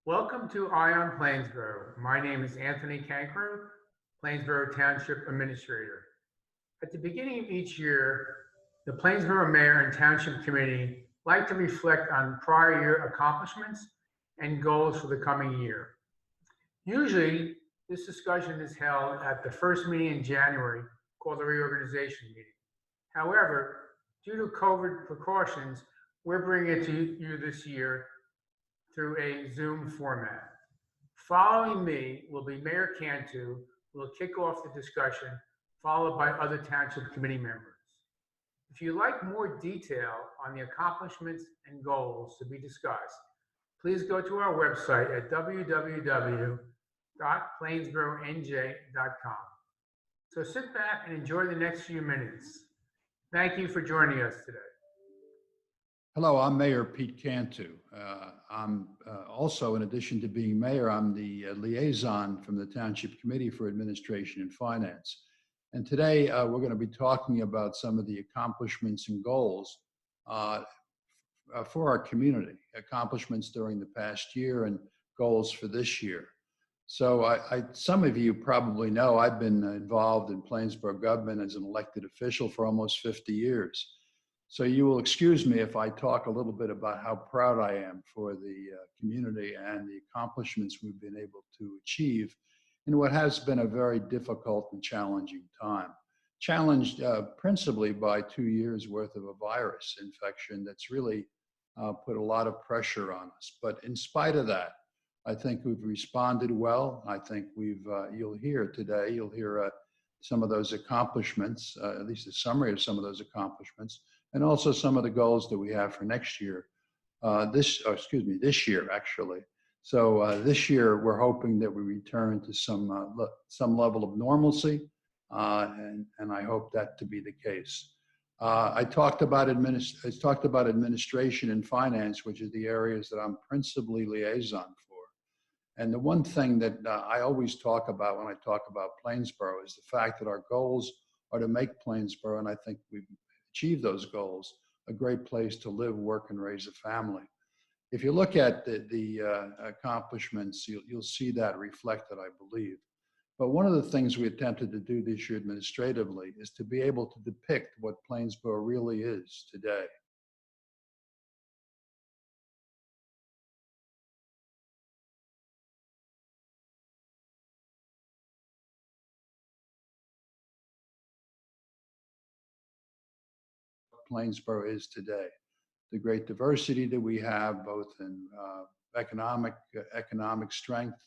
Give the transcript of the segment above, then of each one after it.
Welcome to Eye on Plainsboro. My name is Anthony Cancro, Plainsboro Township Administrator. At the beginning of each year, the Plainsboro Mayor and Township Committee like to reflect on prior year accomplishments and goals for the coming year. Usually, this discussion is held at the first meeting in January called the reorganization meeting. However, due to COVID precautions, we're bringing it to you this year through a Zoom format. Following me will be Mayor Cantu, who will kick off the discussion, followed by other township committee members. If you'd like more detail on the accomplishments and goals to be discussed, please go to our website at www.plainsboronj.com. So sit back and enjoy the next few minutes. Thank you for joining us today. Hello, I'm Mayor Pete Cantu. I'm also, in addition to being mayor, I'm the liaison from the Township Committee for Administration and Finance. And today we're going to be talking about some of the accomplishments and goals for our community, accomplishments during the past year and goals for this year. So some of you probably know I've been involved in Plainsboro government as an elected official for almost 50 years. So you will excuse me if I talk a little bit about how proud I am for the community and the accomplishments we've been able to achieve in what has been a very difficult and challenging time. Challenged principally by 2 years worth of a virus infection that's really put a lot of pressure on us. But in spite of that, I think we've responded well. I think you'll hear today, you'll hear some of those accomplishments, at least a summary of some of those accomplishments, and also some of the goals that we have for next year, this year actually. So this year we're hoping that we return to some level of normalcy, and I hope that to be the case. I talked about administration and finance, which is the areas that I'm principally liaison for. And the one thing that I always talk about when I talk about Plainsboro is the fact that our goals are to make Plainsboro, and I think we've achieve those goals, a great place to live, work, and raise a family. If you look at the accomplishments, you'll see that reflected, I believe. But one of the things we attempted to do this year administratively is to be able to depict what Plainsboro really is today. Plainsboro is today. The great diversity that we have, both in economic strength,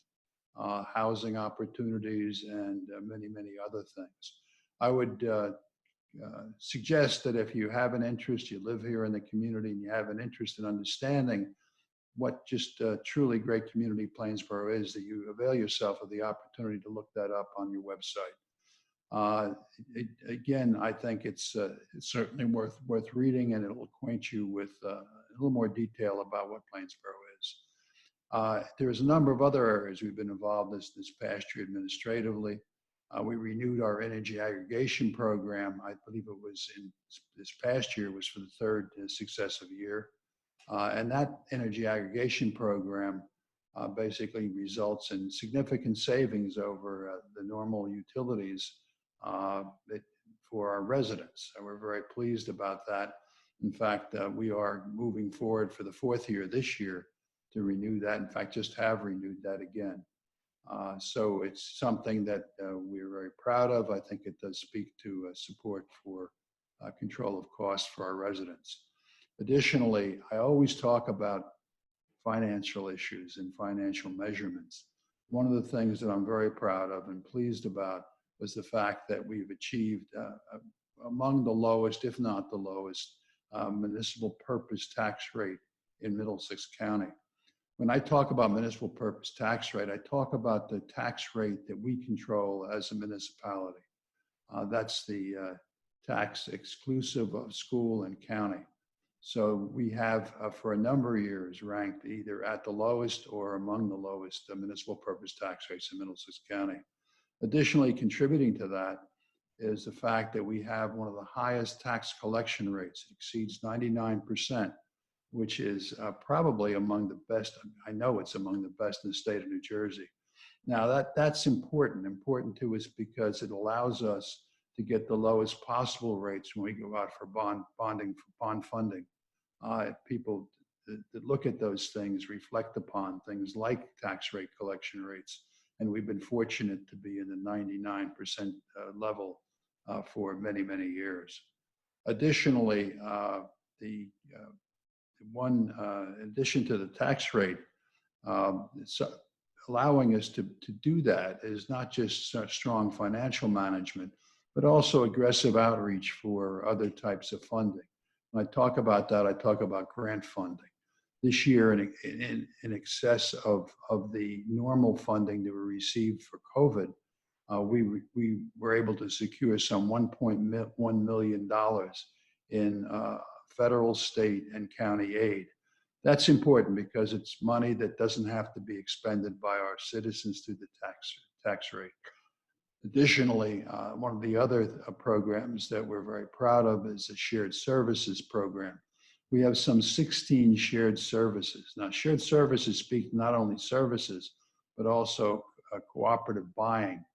housing opportunities, and many, many other things. I would suggest that if you have an interest, you live here in the community, and you have an interest in understanding what just truly great community Plainsboro is, that you avail yourself of the opportunity to look that up on your website. Again, I think it's certainly worth reading, and it'll acquaint you with a little more detail about what Plainsboro is. There's a number of other areas we've been involved in this past year administratively. We renewed our energy aggregation program. I believe it was in this past year was for the third successive year. And that energy aggregation program basically results in significant savings over the normal utilities for our residents. And we're very pleased about that. In fact, we are moving forward for the fourth year this year to renew that. In fact, just have renewed that again. So it's something that we're very proud of. I think it does speak to support for control of costs for our residents. Additionally, I always talk about financial issues and financial measurements. One of the things that I'm very proud of and pleased about was the fact that we've achieved among the lowest, if not the lowest, municipal purpose tax rate in Middlesex County. When I talk about municipal purpose tax rate, I talk about the tax rate that we control as a municipality. That's the tax exclusive of school and county. So we have, for a number of years, ranked either at the lowest or among the lowest municipal purpose tax rates in Middlesex County. Additionally, contributing to that is the fact that we have one of the highest tax collection rates. It exceeds 99% which is probably among the best. I know it's among the best in the state of New Jersey. Now that's important to us because it allows us to get the lowest possible rates when we go out for bond funding. People that look at those things reflect upon things like tax rate collection rates, and we've been fortunate to be in the 99% level for many years. Additionally, the one in addition to the tax rate, it's allowing us to do that is not just strong financial management, but also aggressive outreach for other types of funding. When I talk about that, I talk about grant funding. This year, in excess of the normal funding that we received for COVID, we were able to secure some $1.1 million in federal, state, and county aid. That's important because it's money that doesn't have to be expended by our citizens through the tax rate. Additionally, one of the other programs that we're very proud of is the shared services program. We have some 16 shared services. Now, shared services speak not only services, but also cooperative buying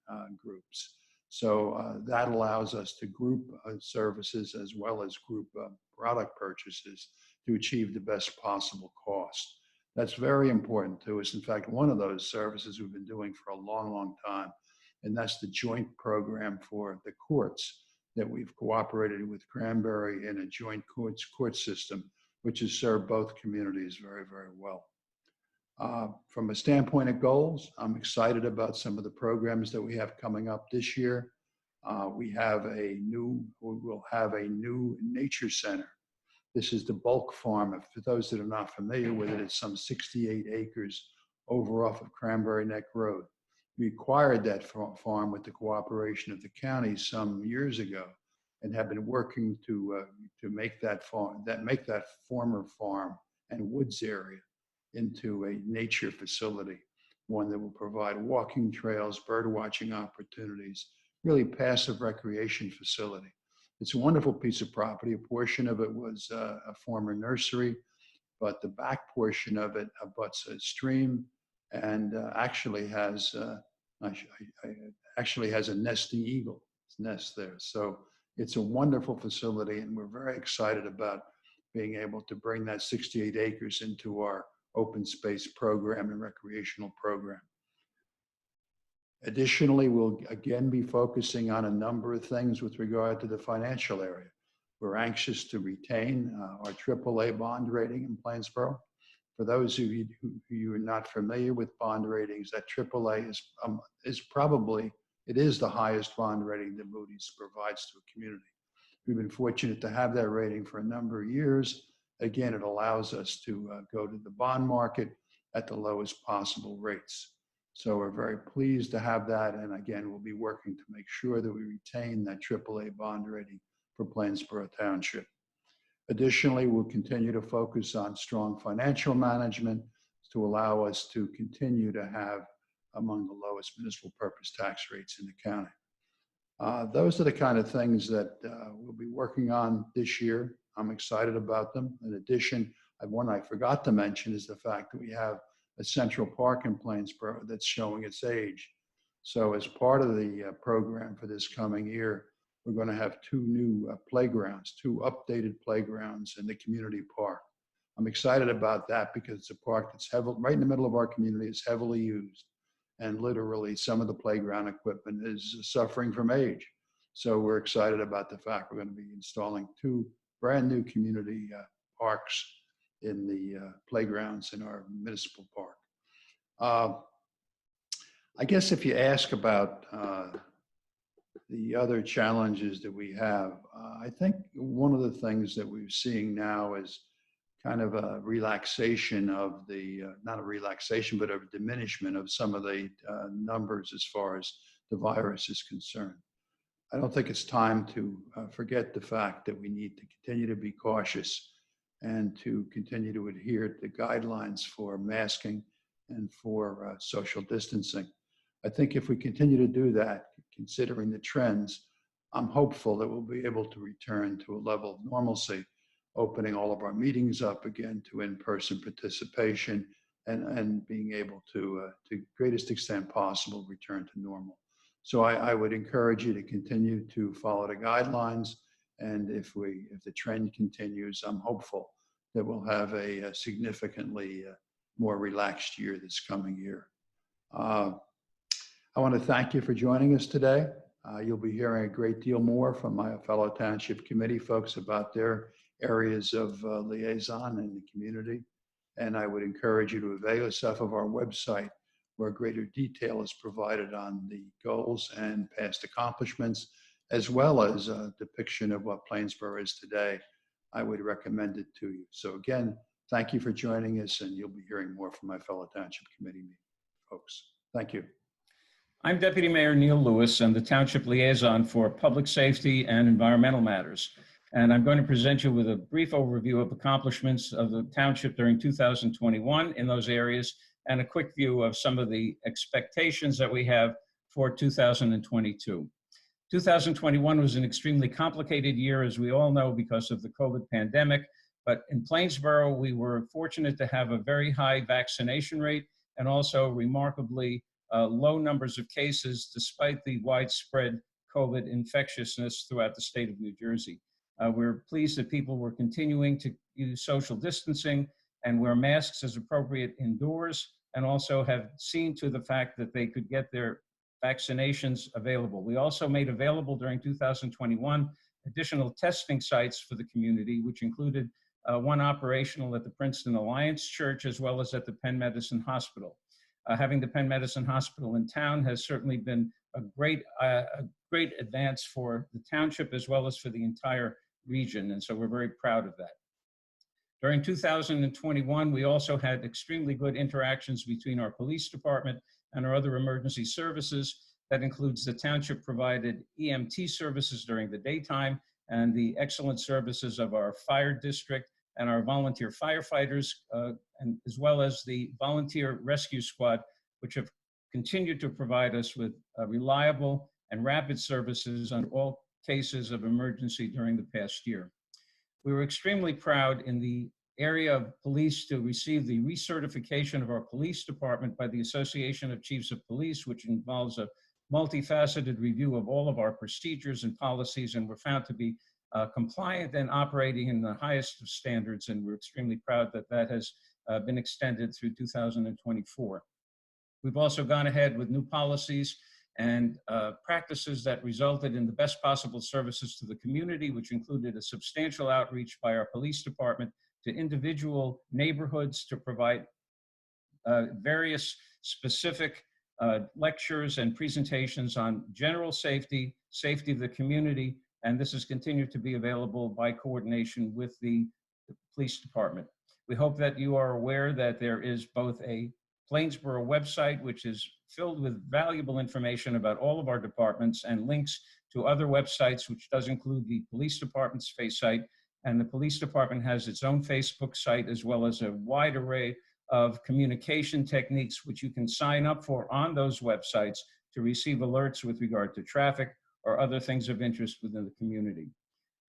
groups. So that allows us to group services as well as group product purchases to achieve the best possible cost. That's very important to us. In fact, one of those services we've been doing for a long time, and that's the joint program for the courts that we've cooperated with Cranberry in a joint court system, which has served both communities very well. From a standpoint of goals, I'm excited about some of the programs that we have coming up this year. We will have a new nature center. This is the bulk farm. For those that are not familiar with it, it's some 68 acres over off of Cranberry Neck Road. We acquired that farm with the cooperation of the county some years ago, and have been working to make that former farm and woods area into a nature facility, one that will provide walking trails, bird watching opportunities, really passive recreation facility. It's a wonderful piece of property. A portion of it was a former nursery, but the back portion of it abuts a stream and actually has a nesting eagle's nest there. So it's a wonderful facility, and we're very excited about being able to bring that 68 acres into our open space program and recreational program. Additionally, we'll again be focusing on a number of things with regard to the financial area. We're anxious to retain our AAA bond rating in Plainsboro. For those of you who are not familiar with bond ratings, that AAA is the highest bond rating that Moody's provides to a community. We've been fortunate to have that rating for a number of years. Again, it allows us to go to the bond market at the lowest possible rates. So we're very pleased to have that. And again, we'll be working to make sure that we retain that AAA bond rating for Plainsboro Township. Additionally, we'll continue to focus on strong financial management to allow us to continue to have among the lowest municipal purpose tax rates in the county. Those are the kind of things that we'll be working on this year. I'm excited about them. In addition, one I forgot to mention is the fact that we have a Central Park in Plainsboro that's showing its age. So as part of the program for this coming year, we're going to have two new playgrounds, two updated playgrounds in the community park. I'm excited about that because it's a park that's right in the middle of our community. It's heavily used, and literally some of the playground equipment is suffering from age. So we're excited about the fact we're going to be installing two brand new community parks in the playgrounds in our municipal park. I guess if you ask about the other challenges that we have, I think one of the things that we're seeing now is kind of a relaxation of not a relaxation, but a diminishment of some of the numbers as far as the virus is concerned. I don't think it's time to forget the fact that we need to continue to be cautious and to continue to adhere to guidelines for masking and for social distancing. I think if we continue to do that, considering the trends, I'm hopeful that we'll be able to return to a level of normalcy opening all of our meetings up again to in-person participation and being able to greatest extent possible, return to normal. So I would encourage you to continue to follow the guidelines. And if the trend continues, I'm hopeful that we'll have a significantly more relaxed year this coming year. I want to thank you for joining us today. You'll be hearing a great deal more from my fellow Township Committee folks about their areas of liaison in the community. And I would encourage you to avail yourself of our website, where greater detail is provided on the goals and past accomplishments, as well as a depiction of what Plainsboro is today. I would recommend it to you. So again, thank you for joining us, and you'll be hearing more from my fellow Township Committee folks. Thank you. I'm Deputy Mayor Neil Lewis and the Township Liaison for Public Safety and Environmental Matters. And I'm going to present you with a brief overview of accomplishments of the Township during 2021 in those areas, and a quick view of some of the expectations that we have for 2022. 2021 was an extremely complicated year, as we all know, because of the COVID pandemic. But in Plainsboro, we were fortunate to have a very high vaccination rate and also remarkably low numbers of cases, despite the widespread COVID infectiousness throughout the state of New Jersey. We're pleased that people were continuing to use social distancing and wear masks as appropriate indoors, and also have seen to the fact that they could get their vaccinations available. We also made available during 2021 additional testing sites for the community, which included one operational at the Princeton Alliance Church, as well as at the Penn Medicine Hospital. Having the Penn Medicine Hospital in town has certainly been a great advance for the township as well as for the entire region, and so we're very proud of that. During 2021, we also had extremely good interactions between our police department and our other emergency services. That includes the township provided EMT services during the daytime and the excellent services of our fire district and our volunteer firefighters, and as well as the volunteer rescue squad, which have continued to provide us with reliable and rapid services on all cases of emergency during the past year. We were extremely proud in the area of police to receive the recertification of our police department by the Association of Chiefs of Police, which involves a multifaceted review of all of our procedures and policies, and were found to be compliant and operating in the highest of standards, and we're extremely proud that that has been extended through 2024. We've also gone ahead with new policies and practices that resulted in the best possible services to the community, which included a substantial outreach by our police department to individual neighborhoods to provide various specific lectures and presentations on general safety, safety of the community, and this has continued to be available by coordination with the police department. We hope that you are aware that there is both a Plainsboro website, which is filled with valuable information about all of our departments, and links to other websites, which does include the police department's face site. And the police department has its own Facebook site, as well as a wide array of communication techniques, which you can sign up for on those websites to receive alerts with regard to traffic or other things of interest within the community.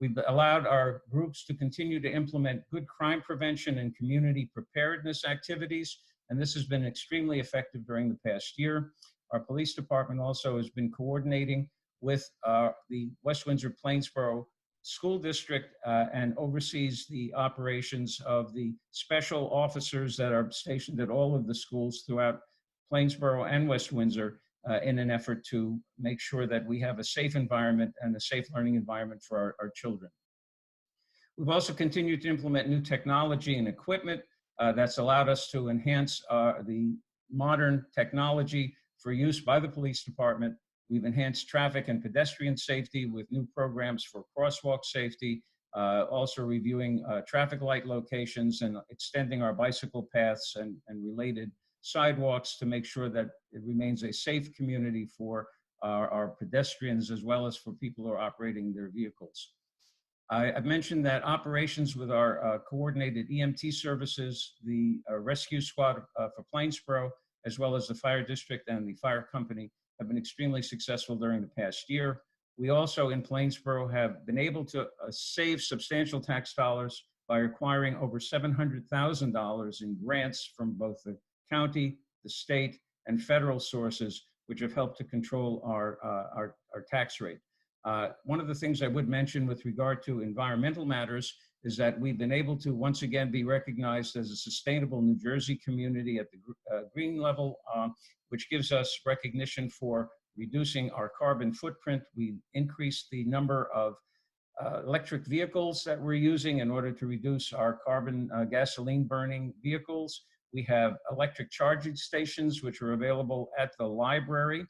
We've allowed our groups to continue to implement good crime prevention and community preparedness activities, and this has been extremely effective during the past year. Our police department also has been coordinating with the West Windsor-Plainsboro School District and oversees the operations of the special officers that are stationed at all of the schools throughout Plainsboro and West Windsor in an effort to make sure that we have a safe environment and a safe learning environment for our children. We've also continued to implement new technology and equipment that's allowed us to enhance the modern technology for use by the police department. We've enhanced traffic and pedestrian safety with new programs for crosswalk safety, also reviewing traffic light locations and extending our bicycle paths and related sidewalks to make sure that it remains a safe community for our pedestrians as well as for people who are operating their vehicles. I've mentioned that operations with our coordinated EMT services, the rescue squad for Plainsboro, as well as the fire district and the fire company, have been extremely successful during the past year. We also in Plainsboro have been able to save substantial tax dollars by acquiring over $700,000 in grants from both the county, the state, and federal sources, which have helped to control our tax rate. One of the things I would mention with regard to environmental matters is that we've been able to once again be recognized as a sustainable New Jersey community at the green level, which gives us recognition for reducing our carbon footprint. We increased the number of electric vehicles that we're using in order to reduce our carbon gasoline burning vehicles. We have electric charging stations, which are available at the library.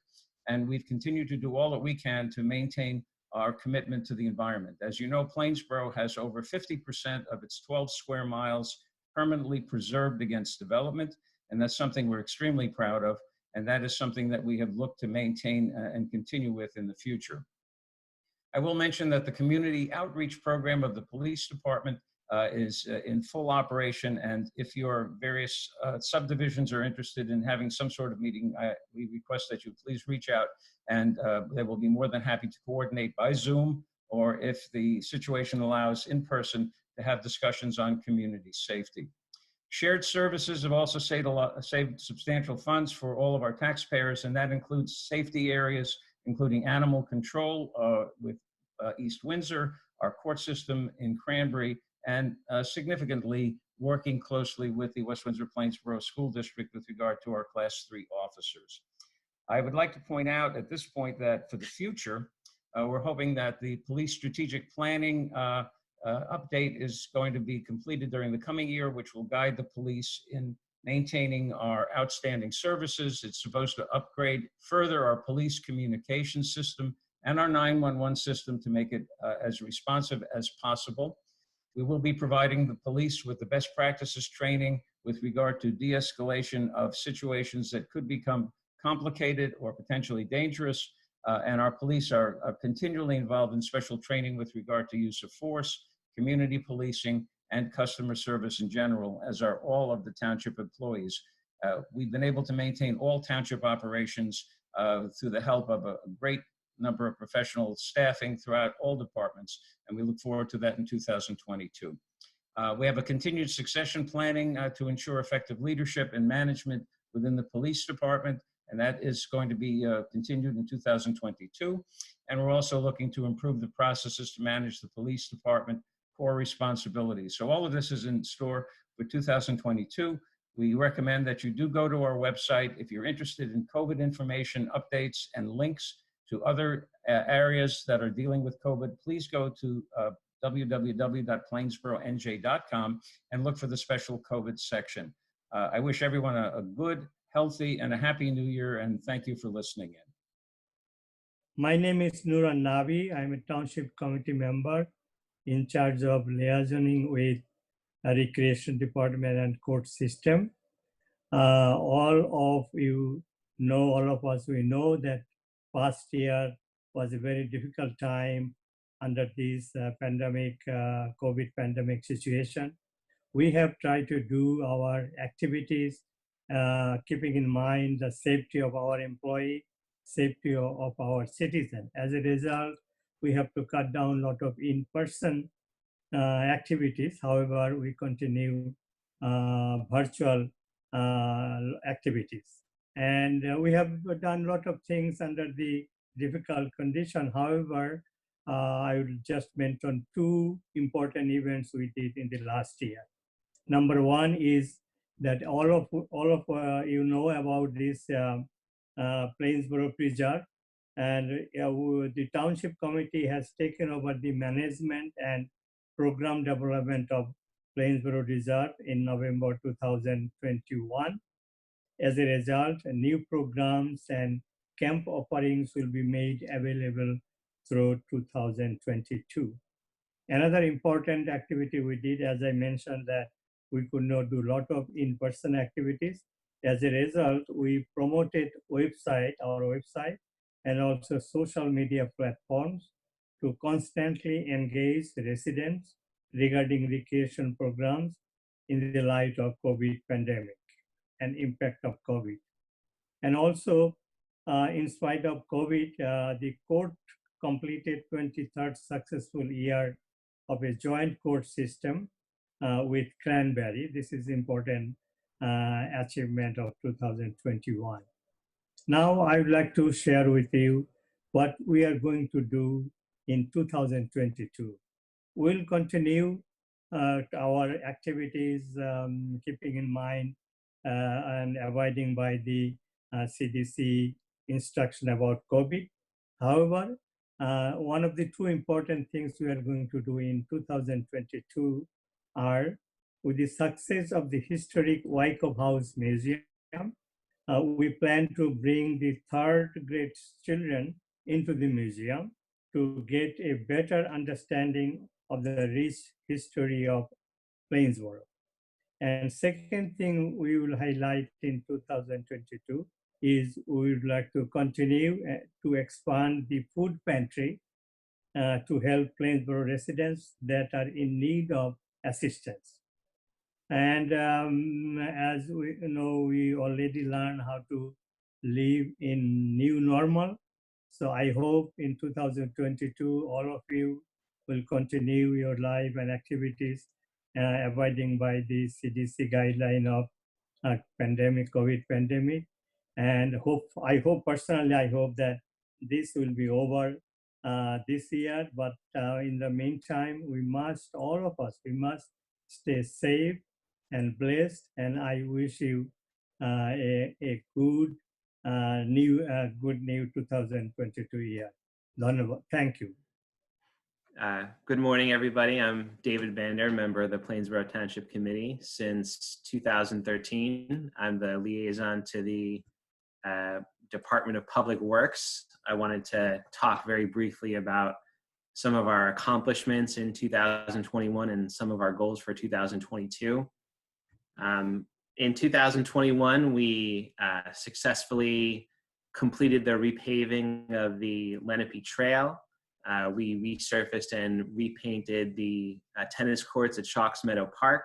And we've continued to do all that we can to maintain our commitment to the environment. As you know, Plainsboro has over 50% of its 12 square miles permanently preserved against development. And that's something we're extremely proud of. And that is something that we have looked to maintain and continue with in the future. I will mention that the community outreach program of the police department is in full operation. And if your various subdivisions are interested in having some sort of meeting, we request that you please reach out, and they will be more than happy to coordinate by Zoom, or if the situation allows, in person, to have discussions on community safety. Shared services have also saved substantial funds for all of our taxpayers, and that includes safety areas, including animal control with East Windsor, our court system in Cranberry, and significantly working closely with the West Windsor-Plainsboro School District with regard to our Class 3 officers. I would like to point out at this point that for the future, we're hoping that the police strategic planning update is going to be completed during the coming year, which will guide the police in maintaining our outstanding services. It's supposed to upgrade further our police communication system and our 911 system to make it as responsive as possible. We will be providing the police with the best practices training with regard to de-escalation of situations that could become complicated or potentially dangerous. And our police are continually involved in special training with regard to use of force, community policing, and customer service in general, as are all of the township employees. We've been able to maintain all township operations through the help of a great number of professional staffing throughout all departments, and we look forward to that in 2022. We have a continued succession planning to ensure effective leadership and management within the police department, and that is going to be continued in 2022. And we're also looking to improve the processes to manage the police department core responsibilities. So all of this is in store for 2022. We recommend that you do go to our website if you're interested in COVID information, updates, and links to other areas that are dealing with COVID. Please go to www.plainsboronj.com and look for the special COVID section. I wish everyone a good, healthy, and a happy new year, and thank you for listening in. My name is Nuran Nabi. I'm a township committee member in charge of liaisoning with recreation department and court system. All of you know, all of us, we know that past year was a very difficult time under this pandemic, COVID pandemic situation. We have tried to do our activities, keeping in mind the safety of our employee, safety of our citizen. As a result, we have to cut down a lot of in-person activities. However, we continue virtual activities. And we have done a lot of things under the difficult condition. However, I will just mention two important events we did in the last year. Number one is that all of you know about this Plainsboro Preserve, and the Township Committee has taken over the management and program development of Plainsboro Reserve in November 2021. As a result, new programs and camp offerings will be made available through 2022. Another important activity we did, as I mentioned, that we could not do a lot of in-person activities. As a result, we promoted our website, and also social media platforms to constantly engage residents regarding recreation programs in the light of COVID pandemic and impact of COVID. And also, in spite of COVID, the court completed 23rd successful year of a joint court system with cranberry. This is important achievement of 2021. Now I would like to share with you what we are going to do in 2022. We'll continue our activities, keeping in mind and abiding by the CDC instruction about COVID. However, one of the two important things we are going to do in 2022 are, with the success of the historic Wyckoff House Museum, we plan to bring the third grade children into the museum to get a better understanding of the rich history of Plainsboro. And second thing we will highlight in 2022 is we would like to continue to expand the food pantry to help Plainsboro residents that are in need of assistance. And as we know, we already learned how to live in new normal. So I hope in 2022, all of you will continue your life and activities, abiding by the CDC guideline of pandemic, COVID pandemic. And I hope personally, I hope that this will be over this year. But in the meantime, we must, all of us, we must stay safe and blessed. And I wish you a good new 2022 year. Thank you. Good morning, everybody. I'm David Bender, member of the Plainsboro Township Committee. Since 2013, I'm the liaison to the Department of Public Works. I wanted to talk very briefly about some of our accomplishments in 2021 and some of our goals for 2022. In 2021, we successfully completed the repaving of the Lenape Trail. We resurfaced and repainted the tennis courts at Shawks Meadow Park.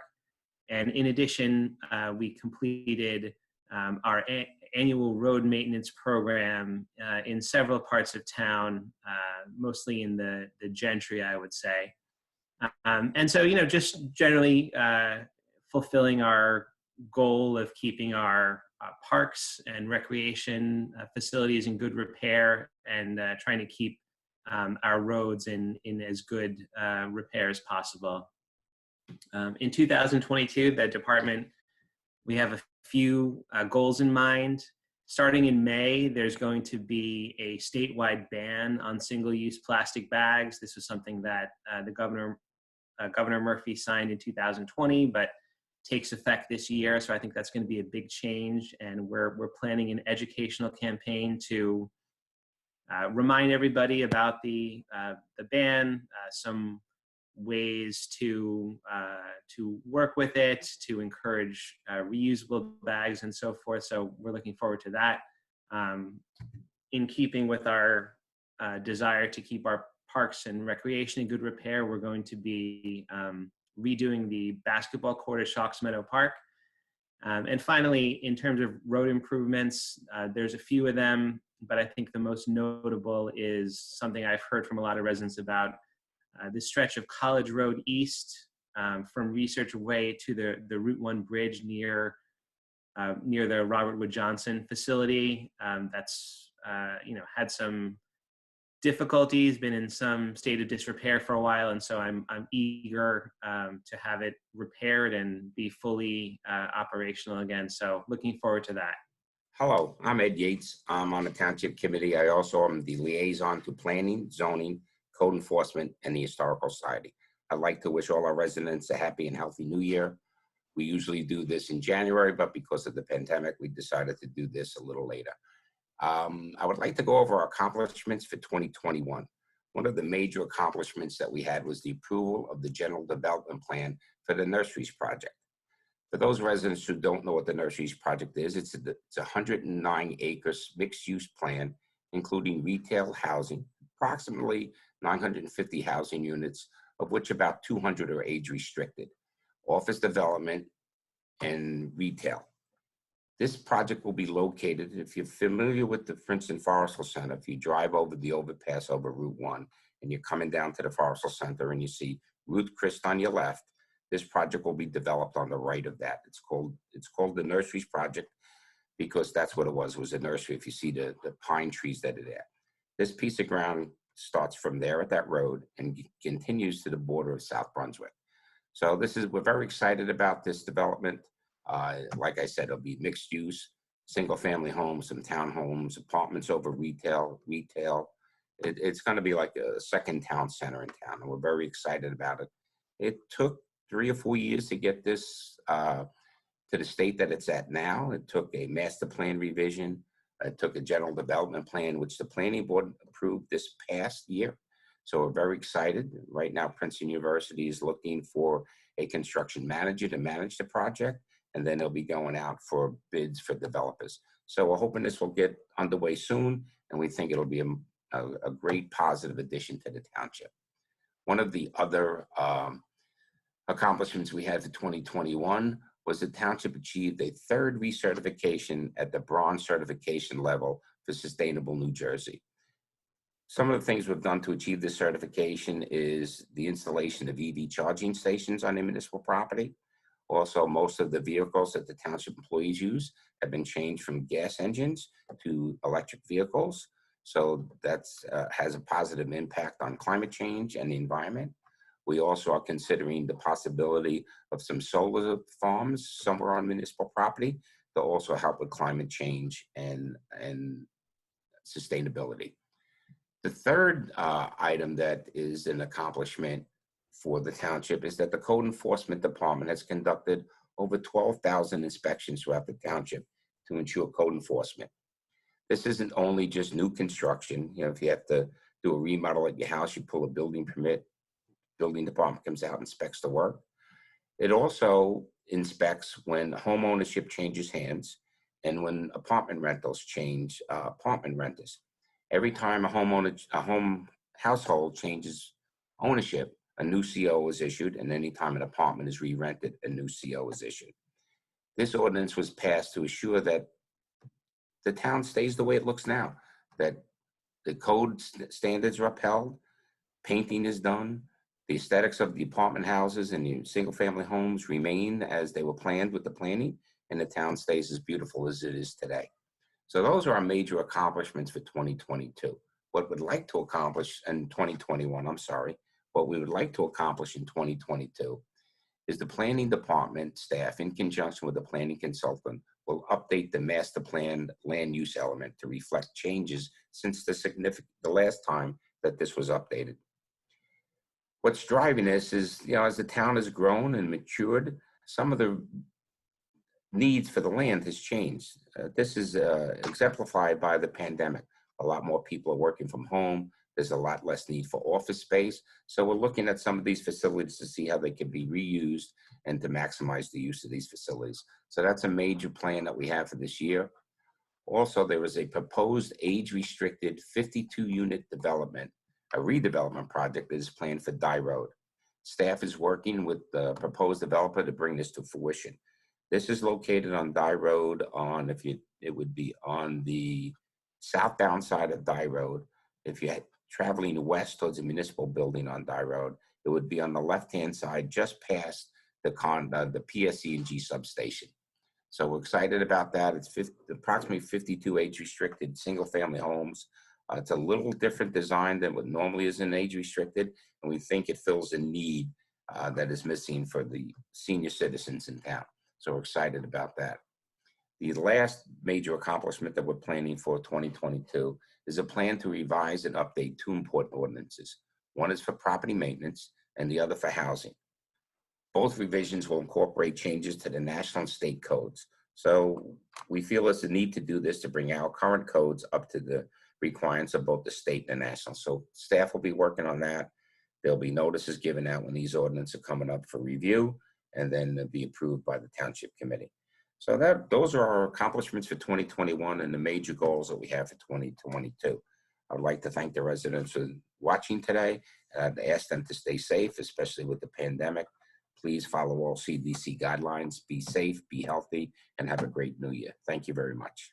And in addition, we completed our annual road maintenance program in several parts of town, mostly in the Gentry, I would say. And so, just generally fulfilling our goal of keeping our parks and recreation facilities in good repair and trying to keep our roads in as good repair as possible. In 2022, the department, we have a few goals in mind. Starting in May, there's going to be a statewide ban on single-use plastic bags. This was something that the Governor Murphy signed in 2020, but takes effect this year. So I think that's going to be a big change. And we're planning an educational campaign to remind everybody about the ban, some ways to work with it, to encourage reusable bags and so forth. So we're looking forward to that. In keeping with our desire to keep our parks and recreation in good repair, we're going to be redoing the basketball court at Shawks Meadow Park. And finally, in terms of road improvements, there's a few of them, but I think the most notable is something I've heard from a lot of residents about, this stretch of College Road East from Research Way to the Route 1 bridge near the Robert Wood Johnson facility. That's had some difficulties, been in some state of disrepair for a while, and so I'm eager to have it repaired and be fully operational again. So looking forward to that. Hello, I'm Ed Yates. I'm on the Township Committee. I also am the liaison to Planning, Zoning, Code Enforcement, and the Historical Society. I'd like to wish all our residents a happy and healthy new year. We usually do this in January, but because of the pandemic, we decided to do this a little later. I would like to go over our accomplishments for 2021. One of the major accomplishments that we had was the approval of the General Development Plan for the Nurseries Project. For those residents who don't know what the Nurseries Project is, it's a 109 acres mixed-use plan, including retail housing, approximately 950 housing units, of which about 200 are age-restricted, office development, and retail. This project will be located, if you're familiar with the Princeton Forrestal Center, if you drive over the overpass over Route 1 and you're coming down to the Forrestal Center and you see Ruth Chris on your left, this project will be developed on the right of that. It's called the Nurseries Project because that's what it was a nursery. If you see the pine trees that are there. This piece of ground starts from there at that road and continues to the border of South Brunswick. So we're very excited about this development. Like I said, it'll be mixed use, single family homes, some townhomes, apartments over retail. It's going to be like a second town center in town, and we're very excited about it. It took 3 or 4 years to get this to the state that it's at now. It took a master plan revision. It took a general development plan, which the planning board approved this past year. So we're very excited. Right now, Princeton University is looking for a construction manager to manage the project, and then they'll be going out for bids for developers. So we're hoping this will get underway soon, and we think it'll be a great positive addition to the township. One of the other accomplishments we had for 2021 was the township achieved a 3rd recertification at the bronze certification level for Sustainable New Jersey. Some of the things we've done to achieve this certification is the installation of EV charging stations on the municipal property. Also, most of the vehicles that the township employees use have been changed from gas engines to electric vehicles. So that has a positive impact on climate change and the environment. We also are considering the possibility of some solar farms somewhere on municipal property to also help with climate change and sustainability. The third item that is an accomplishment for the township is that the Code Enforcement Department has conducted over 12,000 inspections throughout the township to ensure code enforcement. This isn't only just new construction. You know, if you have to do a remodel at your house, you pull a building permit, building department comes out and inspects the work. It also inspects when home ownership changes hands and when apartment rentals change apartment renters. Every time a home household changes ownership, a new CO is issued, and anytime an apartment is re-rented, a new CO is issued. This ordinance was passed to assure that the town stays the way it looks now, that the code standards are upheld, painting is done, the aesthetics of the apartment houses and the single-family homes remain as they were planned with the planning, and the town stays as beautiful as it is today. So those are our major accomplishments for 2022. What we'd like to accomplish in 2021, what we would like to accomplish in 2022 is the planning department staff, in conjunction with the planning consultant, will update the master plan land use element to reflect changes since the last time that this was updated. What's driving this is, as the town has grown and matured, some of the needs for the land has changed. This is exemplified by the pandemic. A lot more people are working from home. There's a lot less need for office space. So we're looking at some of these facilities to see how they can be reused and to maximize the use of these facilities. So that's a major plan that we have for this year. Also, there is a proposed age-restricted 52-unit development, a redevelopment project that is planned for Dye Road. Staff is working with the proposed developer to bring this to fruition. This is located on Dye Road it would be on the southbound side of Dye Road. If you're traveling west towards the municipal building on Dye Road, it would be on the left-hand side, just past the PSE&G substation. So we're excited about that. It's approximately 52 age-restricted single-family homes. It's a little different design than what normally is in age-restricted, and we think it fills a need that is missing for the senior citizens in town. So we're excited about that. The last major accomplishment that we're planning for 2022 is a plan to revise and update 2 important ordinances. One is for property maintenance and the other for housing. Both revisions will incorporate changes to the national and state codes. So we feel there's a need to do this to bring our current codes up to the requirements of both the state and the national. So staff will be working on that. There'll be notices given out when these ordinances are coming up for review, and then they'll be approved by the Township Committee. So those are our accomplishments for 2021 and the major goals that we have for 2022. I would like to thank the residents for watching today, and I'd ask them to stay safe, especially with the pandemic. Please follow all CDC guidelines, be safe, be healthy, and have a great new year. Thank you very much.